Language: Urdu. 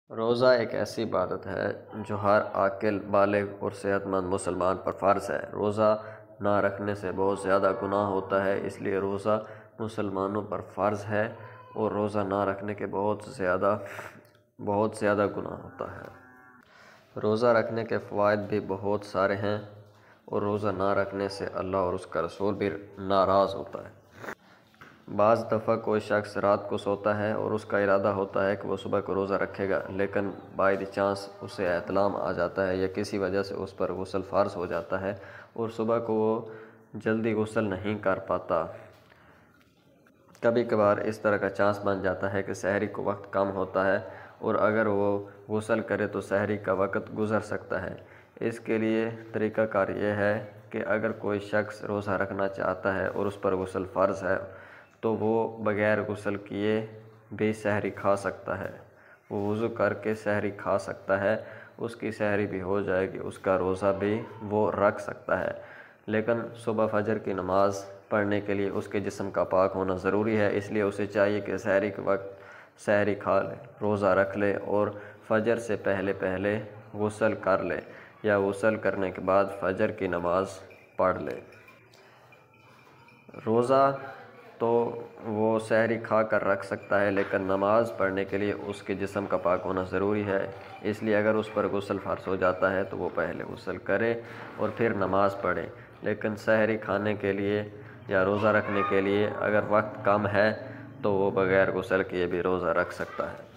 روزہ ایک ایسی عبادت ہے جو ہر عاقل، بالغ اور صحت مند مسلمان پر فرض ہے۔ روزہ نہ رکھنے سے بہت زیادہ گناہ ہوتا ہے، اس لیے روزہ مسلمانوں پر فرض ہے، اور روزہ نہ رکھنے کے بہت زیادہ گناہ ہوتا ہے۔ روزہ رکھنے کے فوائد بھی بہت سارے ہیں، اور روزہ نہ رکھنے سے اللہ اور اس کا رسول بھی ناراض ہوتا ہے۔ بعض دفعہ کوئی شخص رات کو سوتا ہے اور اس کا ارادہ ہوتا ہے کہ وہ صبح کو روزہ رکھے گا، لیکن بائی دی چانس اسے احتلام آ جاتا ہے یا کسی وجہ سے اس پر غسل فرض ہو جاتا ہے اور صبح کو وہ جلدی غسل نہیں کر پاتا۔ کبھی کبھار اس طرح کا چانس بن جاتا ہے کہ سحری کو وقت کم ہوتا ہے، اور اگر وہ غسل کرے تو سحری کا وقت گزر سکتا ہے۔ اس کے لیے طریقہ کار یہ ہے کہ اگر کوئی شخص روزہ رکھنا چاہتا ہے اور اس پر غسل فرض ہے تو وہ بغیر غسل کیے بھی سحری کھا سکتا ہے۔ وہ وضو کر کے سحری کھا سکتا ہے، اس کی سحری بھی ہو جائے گی، اس کا روزہ بھی وہ رکھ سکتا ہے۔ لیکن صبح فجر کی نماز پڑھنے کے لیے اس کے جسم کا پاک ہونا ضروری ہے، اس لیے اسے چاہیے کہ سحری کے وقت سحری کھا لے، روزہ رکھ لے اور فجر سے پہلے غسل کر لے، یا غسل کرنے کے بعد فجر کی نماز پڑھ لے۔ روزہ تو وہ سحری کھا کر رکھ سکتا ہے، لیکن نماز پڑھنے کے لیے اس کے جسم کا پاک ہونا ضروری ہے، اس لیے اگر اس پر غسل فرض ہو جاتا ہے تو وہ پہلے غسل کرے اور پھر نماز پڑھے۔ لیکن سحری کھانے کے لیے یا روزہ رکھنے کے لیے اگر وقت کم ہے تو وہ بغیر غسل کیے بھی روزہ رکھ سکتا ہے۔